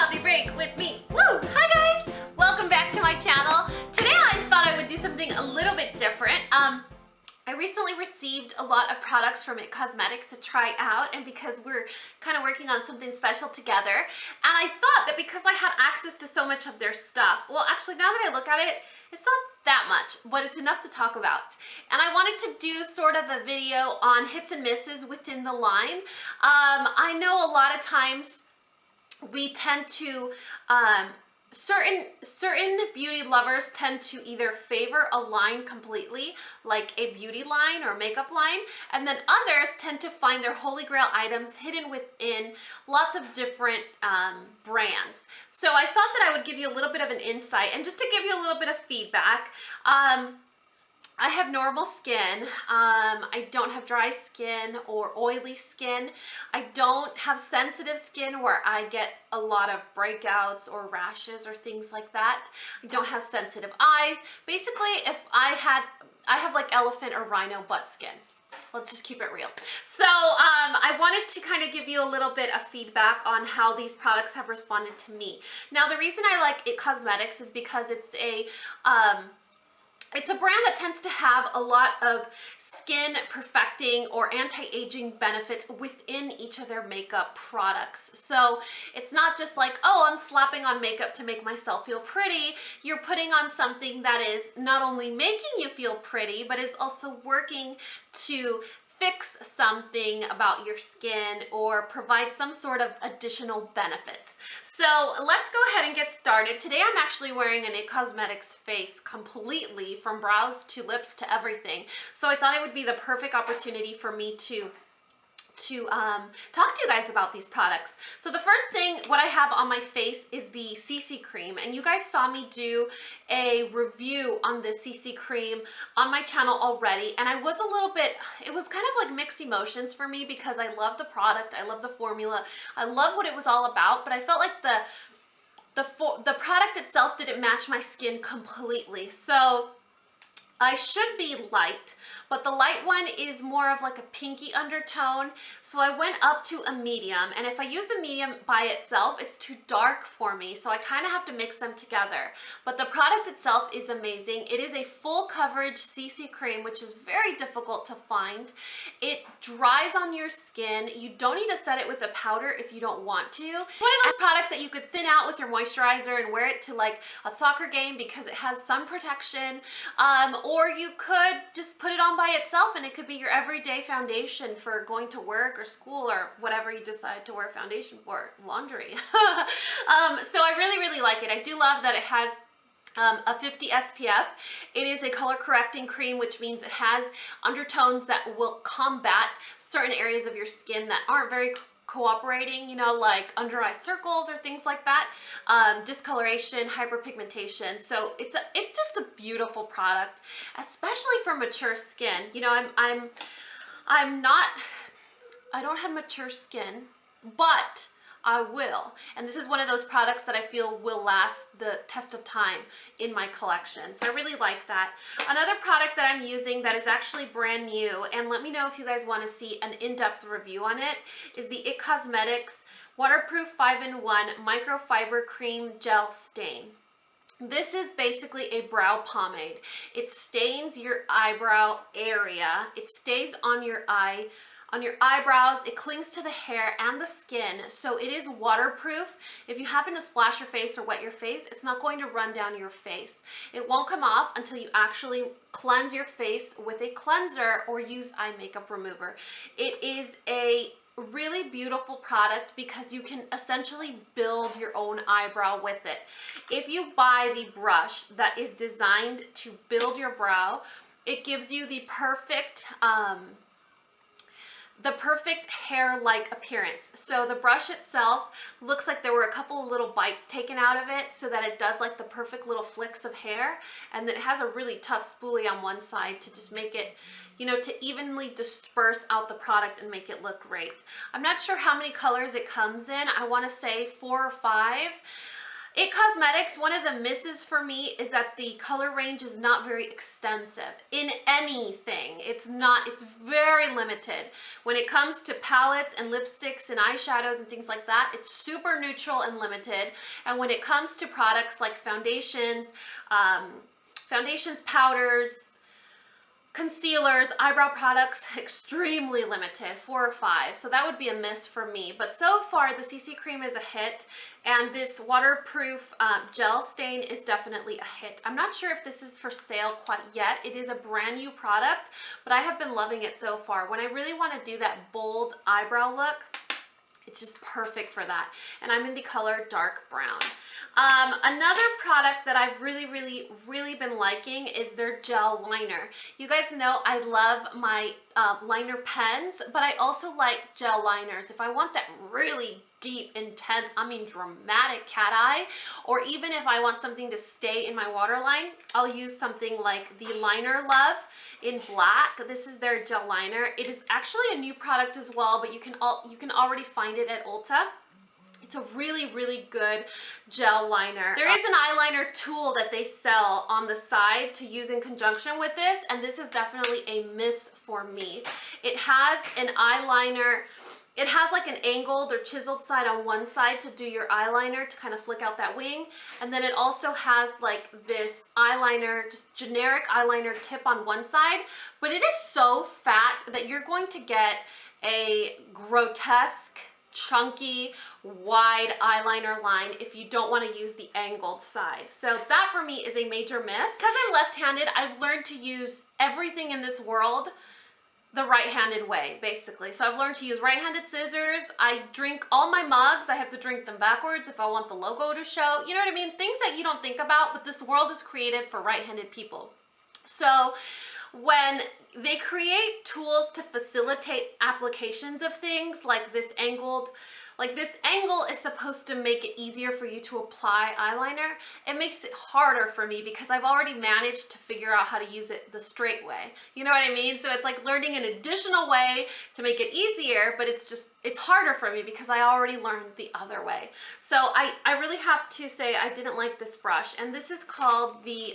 Coffee Break with me. Woo! Hi guys! Welcome back to my channel. Today I thought I would do something a little bit different. I recently received a lot of products from It Cosmetics to try out, and because we're kind of working on something special together, and I thought that because I had access to so much of their stuff, well actually now that I look at it, it's not that much, but it's enough to talk about. And I wanted to do sort of a video on hits and misses within the line. I know a lot of times we tend to certain beauty lovers tend to either favor a line completely, like a beauty line or makeup line, and then others tend to find their holy grail items hidden within lots of different brands. So I thought that I would give you a little bit of an insight and just to give you a little bit of feedback. I have normal skin. I don't have dry skin or oily skin. I don't have sensitive skin where I get a lot of breakouts or rashes or things like that. I don't have sensitive eyes. Basically, if I have like elephant or rhino butt skin. Let's just keep it real. So I wanted to kind of give you a little bit of feedback on how these products have responded to me. Now, the reason I like It Cosmetics is because it's a brand that tends to have a lot of skin perfecting or anti-aging benefits within each of their makeup products. So it's not just like, oh, I'm slapping on makeup to make myself feel pretty. You're putting on something that is not only making you feel pretty, but is also working to fix something about your skin or provide some sort of additional benefits. So let's go ahead and get started. Today I'm actually wearing an It Cosmetics face completely, from brows to lips to everything. So I thought it would be the perfect opportunity for me to talk to you guys about these products. So the first thing, what I have on my face is the CC cream, and you guys saw me do a review on this CC cream on my channel already, and it was kind of like mixed emotions for me because I love the product, I love the formula, I love what it was all about, but I felt like the product itself didn't match my skin completely. So I should be light, but the light one is more of like a pinky undertone. So I went up to a medium, and if I use the medium by itself, it's too dark for me. So I kind of have to mix them together. But the product itself is amazing. It is a full coverage CC cream, which is very difficult to find. It dries on your skin. You don't need to set it with a powder if you don't want to. It's one of those products that you could thin out with your moisturizer and wear it to like a soccer game because it has sun protection. Or you could just put it on by itself and it could be your everyday foundation for going to work or school or whatever you decide to wear foundation for, laundry. So I really like it. I do love that it has a 50 SPF. It is a color correcting cream, which means it has undertones that will combat certain areas of your skin that aren't very cooperating, you know, like under eye circles or things like that, discoloration, hyperpigmentation. So it's just a beautiful product, especially for mature skin. You know, I don't have mature skin, but I will. And this is one of those products that I feel will last the test of time in my collection. So I really like that. Another product that I'm using that is actually brand new, and let me know if you guys want to see an in-depth review on it, is the It Cosmetics Waterproof 5-in-1 Microfiber Cream Gel Stain. This is basically a brow pomade. It stains your eyebrow area. It stays on your eyebrows, it clings to the hair and the skin, so it is waterproof. If you happen to splash your face or wet your face, it's not going to run down your face. It won't come off until you actually cleanse your face with a cleanser or use eye makeup remover. It is a really beautiful product because you can essentially build your own eyebrow with it. If you buy the brush that is designed to build your brow, it gives you the perfect hair-like appearance. So the brush itself looks like there were a couple of little bites taken out of it so that it does like the perfect little flicks of hair, and then it has a really tough spoolie on one side to just make it, you know, to evenly disperse out the product and make it look great. I'm not sure how many colors it comes in. I want to say 4 or 5. It Cosmetics, one of the misses for me is that the color range is not very extensive in anything. It's very limited. When it comes to palettes and lipsticks and eyeshadows and things like that, it's super neutral and limited. And when it comes to products like foundations, powders, concealers, eyebrow products, extremely limited, 4 or 5. So that would be a miss for me. But so far, the CC cream is a hit, and this waterproof gel stain is definitely a hit. I'm not sure if this is for sale quite yet. It is a brand new product, but I have been loving it so far. When I really want to do that bold eyebrow look, it's just perfect for that. And I'm in the color dark brown. Another product that I've really been liking is their gel liner. You guys know I love my liner pens, but I also like gel liners. If I want that really deep, intense, I mean dramatic cat eye, or even if I want something to stay in my waterline, I'll use something like the Liner Love in black. This is their gel liner. It is actually a new product as well, but you can already find it at Ulta. It's a really good gel liner. There is an eyeliner tool that they sell on the side to use in conjunction with this, and this is definitely a miss for me. It has an eyeliner. It has like an angled or chiseled side on one side to do your eyeliner to kind of flick out that wing. And then it also has like this eyeliner, just generic eyeliner tip on one side, but it is so fat that you're going to get a grotesque, chunky, wide eyeliner line if you don't want to use the angled side. So that for me is a major miss. Because I'm left-handed, I've learned to use everything in this world the right-handed way, basically. So I've learned to use right-handed scissors. I drink all my mugs. I have to drink them backwards if I want the logo to show. You know what I mean? Things that you don't think about, but this world is created for right-handed people. So when they create tools to facilitate applications of things like this angled, like this angle is supposed to make it easier for you to apply eyeliner. It makes it harder for me because I've already managed to figure out how to use it the straight way. You know what I mean? So it's like learning an additional way to make it easier, but it's harder for me because I already learned the other way. So I really have to say I didn't like this brush, and this is called the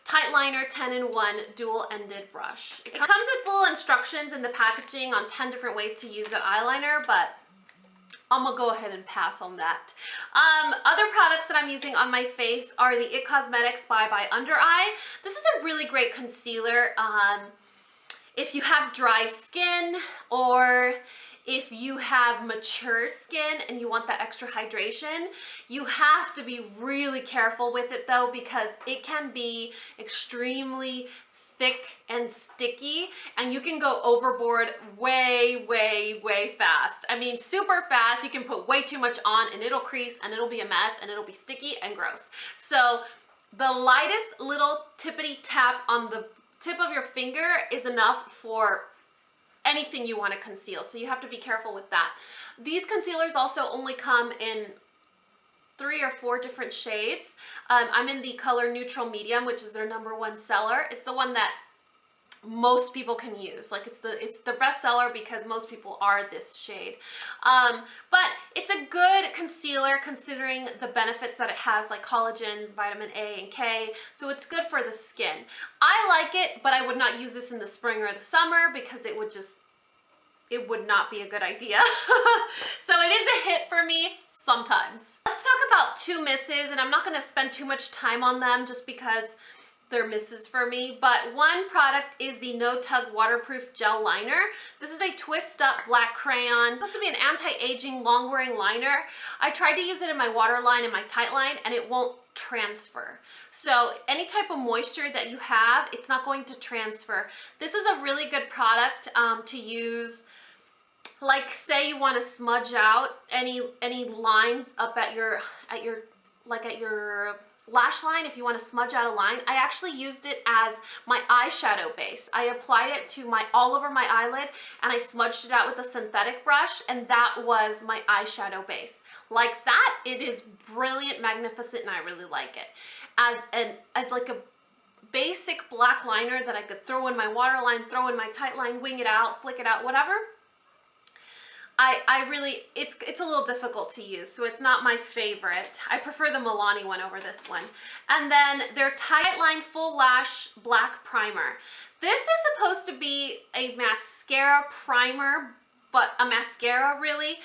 Tightliner 10-in-1 dual-ended brush. It comes with little instructions in the packaging on 10 different ways to use that eyeliner, but I'm gonna go ahead and pass on that. Other products that I'm using on my face are the It Cosmetics by Under Eye. This is a really great concealer. If you have dry skin, or if you have mature skin and you want that extra hydration, you have to be really careful with it though, because it can be extremely thick and sticky, and you can go overboard way fast. I mean, super fast. You can put way too much on and it'll crease and it'll be a mess and it'll be sticky and gross. So the lightest little tippity tap on the tip of your finger is enough for anything you want to conceal, so you have to be careful with that. These concealers also only come in 3 or 4 different shades. I'm in the color Neutral Medium, which is their #1 seller. It's the one that most people can use. Like it's the best seller because most people are this shade. But it's a good concealer considering the benefits that it has, like collagens, vitamin A and K, so it's good for the skin. I like it, but I would not use this in the spring or the summer because it would not be a good idea. So it is a hit for me sometimes. Let's talk about 2 misses, and I'm not going to spend too much time on them just because they're misses for me, but one product is the No-Tug Waterproof Gel Liner. This is a twist up black crayon. It's supposed to be an anti-aging long-wearing liner. I tried to use it in my waterline and my Tightline, and it won't transfer. So any type of moisture that you have, it's not going to transfer. This is a really good product to use. Like say you want to smudge out any lines up at your lash line. If you want to smudge out a line, I actually used it as my eyeshadow base. I applied it to all over my eyelid, and I smudged it out with a synthetic brush, and that was my eyeshadow base. Like that, it is brilliant, magnificent, and I really like it. As like a basic black liner that I could throw in my waterline, throw in my Tightline, wing it out, flick it out, whatever. I really, it's a little difficult to use, so it's not my favorite. I prefer the Milani one over this one. And then their Tightline Full Lash Black Primer. This is supposed to be a mascara primer, but a mascara really.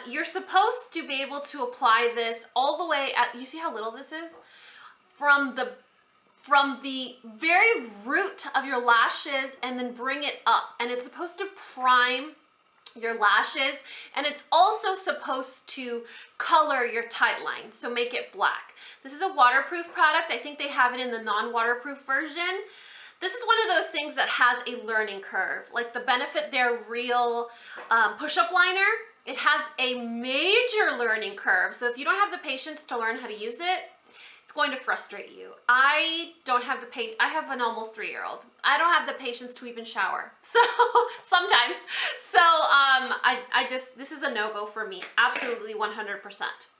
You're supposed to be able to apply this all the way at, you see how little this is? From the very root of your lashes and then bring it up. And it's supposed to prime your lashes, and it's also supposed to color your tightline, so make it black. This is a waterproof product. I think they have it in the non-waterproof version. This is one of those things that has a learning curve. Like the Benefit Their Real push-up liner, it has a major learning curve. So if you don't have the patience to learn how to use it, it's going to frustrate you. I don't have the patience. I have an almost 3-year-old. I don't have the patience to even shower. So sometimes. So I just, this is a no-go for me. Absolutely 100%.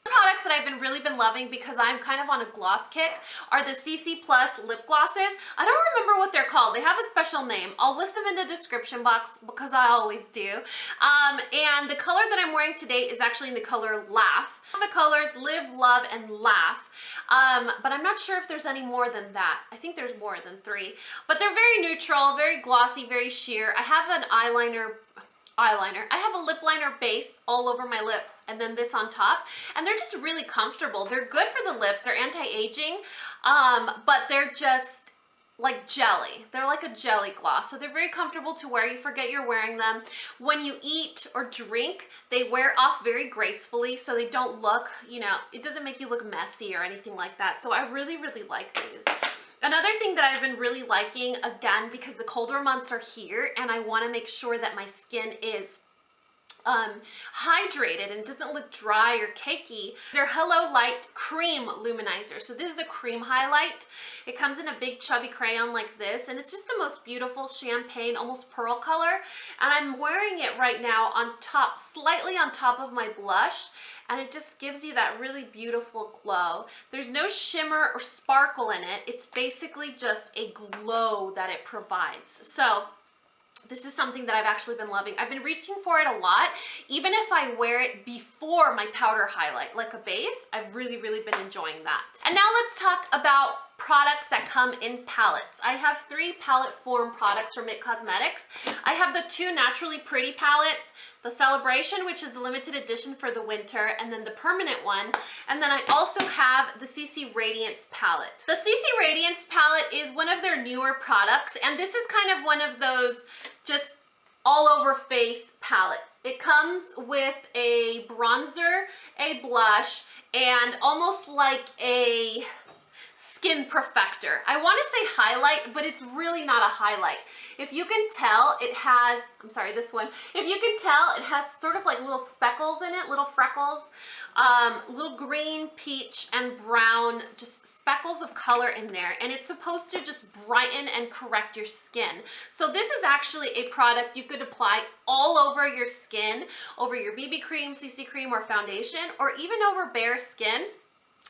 The products that I've really been loving, because I'm kind of on a gloss kick, are the CC Plus lip glosses. I don't remember what they're called. They have a special name. I'll list them in the description box because I always do. And the color that I'm wearing today is actually in the color Laugh. The colors Live, Love, and Laugh. But I'm not sure if there's any more than that. I think there's more than 3. But they're very neutral, very glossy, very sheer. I have an eyeliner. I have a lip liner base all over my lips and then this on top, and they're just really comfortable. They're good for the lips. They're anti-aging, but they're just like jelly. They're like a jelly gloss, so they're very comfortable to wear. You forget you're wearing them. When you eat or drink, they wear off very gracefully, so they don't look, you know, it doesn't make you look messy or anything like that. So I really, really like these. Another thing that I've been really liking, again, because the colder months are here and I want to make sure that my skin is hydrated and doesn't look dry or cakey, their Hello Light Cream Luminizer. So this is a cream highlight. It comes in a big chubby crayon like this, and it's just the most beautiful champagne, almost pearl color. And I'm wearing it right now on top, slightly on top of my blush, and it just gives you that really beautiful glow. There's no shimmer or sparkle in it. It's basically just a glow that it provides. So this is something that I've actually been loving. I've been reaching for it a lot. Even if I wear it before my powder highlight, like a base, I've really, really been enjoying that. And now let's talk about products that come in palettes. I have 3 palette form products from IT Cosmetics. I have the 2 Naturally Pretty palettes, the Celebration, which is the limited edition for the winter, and then the permanent one. And then I also have the CC Radiance palette. The CC Radiance palette is one of their newer products, and this is kind of one of those just all over face palettes. It comes with a bronzer, a blush, and almost like a skin perfector. I want to say highlight, but it's really not a highlight. If you can tell, it has, I'm sorry, this one. If you can tell, it has sort of like little speckles in it, little freckles, little green, peach, and brown, just speckles of color in there. And it's supposed to just brighten and correct your skin. So this is actually a product you could apply all over your skin, over your BB cream, CC cream, or foundation, or even over bare skin.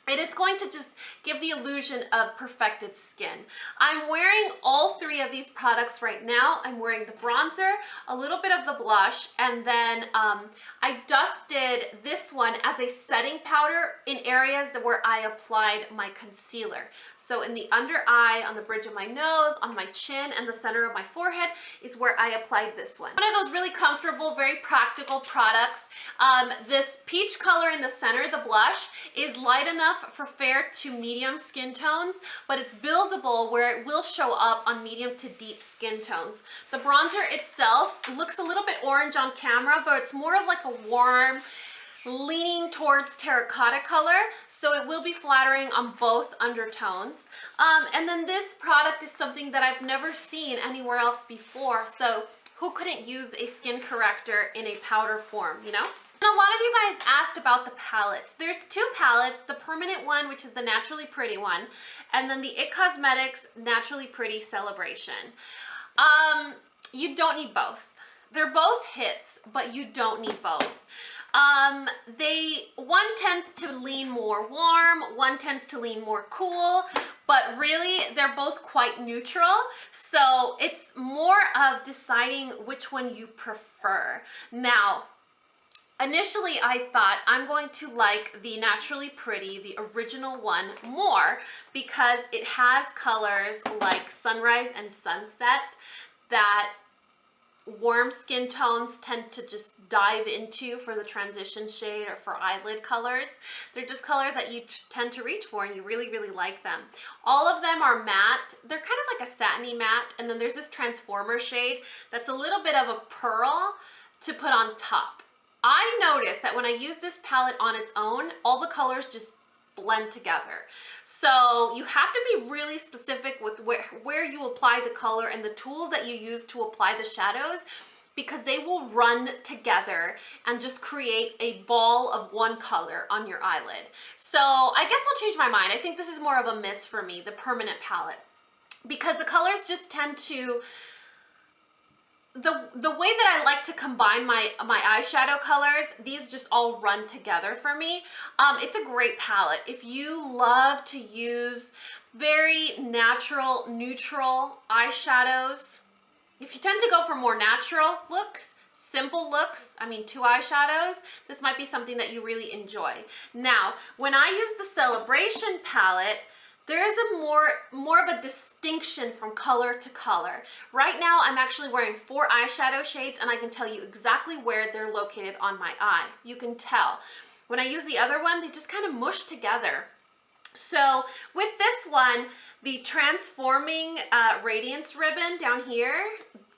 And it's going to just give the illusion of perfected skin. I'm wearing all 3 of these products right now. I'm wearing the bronzer, a little bit of the blush, and then I dusted this one as a setting powder in areas where I applied my concealer. So in the under eye, on the bridge of my nose, on my chin, and the center of my forehead is where I applied this one. One of those really comfortable, very practical products. This peach color in the center, the blush, is light enough for fair to medium skin tones, but it's buildable where it will show up on medium to deep skin tones. The bronzer itself looks a little bit orange on camera, but it's more of like a warm, leaning towards terracotta color, so it will be flattering on both undertones. And then this product is something that I've never seen anywhere else before, so who couldn't use a skin corrector in a powder form, you know? And a lot of you guys asked about the palettes. There's 2 palettes, the permanent one, which is the Naturally Pretty one, and then the IT Cosmetics Naturally Pretty Celebration. You don't need both. They're both hits, but you don't need both. One tends to lean more warm, one tends to lean more cool, but really they're both quite neutral. So it's more of deciding which one you prefer. Now, Initially, I thought I'm going to like the Naturally Pretty, the original one, more because it has colors like Sunrise and Sunset that warm skin tones tend to just dive into for the transition shade or for eyelid colors. They're just colors that you tend to reach for and you really, really like them. All of them are matte. They're kind of like a satiny matte, and then there's this Transformer shade that's a little bit of a pearl to put on top. I noticed that when I use this palette on its own, all the colors just blend together. So you have to be really specific with where you apply the color and the tools that you use to apply the shadows, because they will run together and just create a ball of one color on your eyelid. So I guess I'll change my mind. I think this is more of a miss for me, the permanent palette, because the colors just tend to, the way that I like to combine my eyeshadow colors, these just all run together for me. It's a great palette. If you love to use very natural, neutral eyeshadows, if you tend to go for more natural looks, simple looks, I mean 2 eyeshadows, this might be something that you really enjoy. Now, when I use the Celebration palette, there is a more of a distinction from color to color. Right now, I'm actually wearing 4 eyeshadow shades, and I can tell you exactly where they're located on my eye. You can tell. When I use the other one, they just kind of mush together. So with this one, the Transforming Radiance ribbon down here,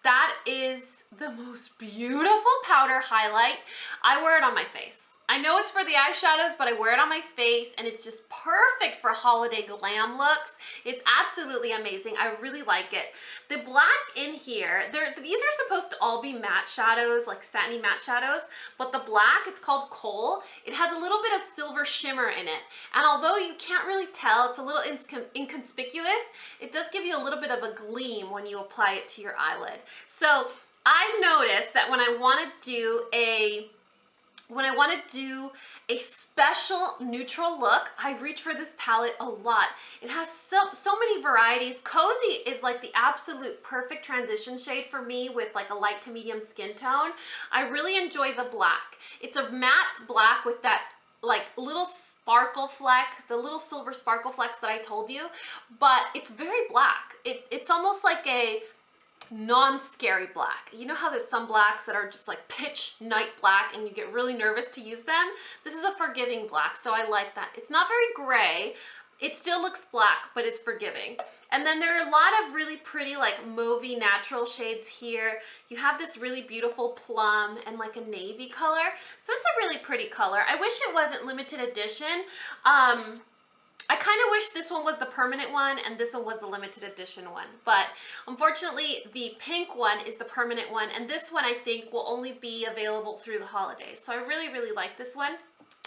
that is the most beautiful powder highlight. I wear it on my face. I know it's for the eyeshadows, but I wear it on my face and it's just perfect for holiday glam looks. It's absolutely amazing. I really like it. The black in here, these are supposed to all be matte shadows, like satiny matte shadows, but the black, it's called Coal. It has a little bit of silver shimmer in it. And although you can't really tell, it's a little inconspicuous, it does give you a little bit of a gleam when you apply it to your eyelid. So I noticed that when I want to do a special neutral look, I reach for this palette a lot. It has so many varieties. Cozy is like the absolute perfect transition shade for me with like a light to medium skin tone. I really enjoy the black. It's a matte black with that like little sparkle fleck, the little silver sparkle flecks that I told you, but it's very black. It's almost like a non-scary black. You know how there's some blacks that are just like pitch night black and you get really nervous to use them? This is a forgiving black, so I like that. It's not very gray. It still looks black, but it's forgiving. And then there are a lot of really pretty like mauvey natural shades here. You have this really beautiful plum and like a navy color. So it's a really pretty color. I wish it wasn't limited edition. I kind of wish this one was the permanent one and this one was the limited edition one, but unfortunately the pink one is the permanent one, and this one I think will only be available through the holidays. So I really, really like this one.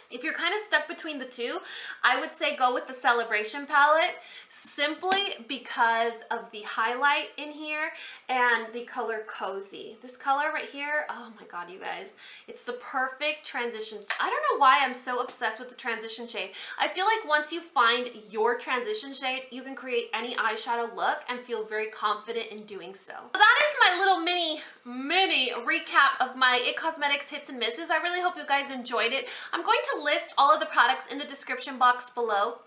If you're kind of stuck between the two, I would say go with the Celebration palette, simply because of the highlight in here and the color Cozy. This color right here, oh my God, you guys, it's the perfect transition. I don't know why I'm so obsessed with the transition shade. I feel like once you find your transition shade, you can create any eyeshadow look and feel very confident in doing so. So that is my little mini recap of my IT Cosmetics hits and misses. I really hope you guys enjoyed it. I'm going to list all of the products in the description box below.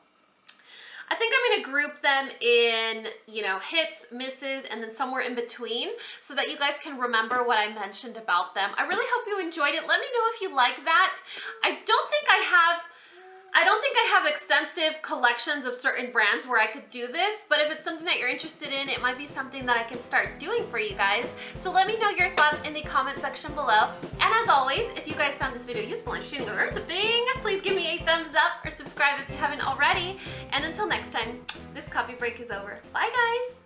I think I'm going to group them in, you know, hits, misses, and then somewhere in between so that you guys can remember what I mentioned about them. I really hope you enjoyed it. Let me know if you like that. I don't think I have extensive collections of certain brands where I could do this, but if it's something that you're interested in, it might be something that I can start doing for you guys. So let me know your thoughts in the comment section below. And as always, if you guys found this video useful, interesting, or something, please give me a thumbs up or subscribe if you haven't already. And until next time, this coffee break is over. Bye guys!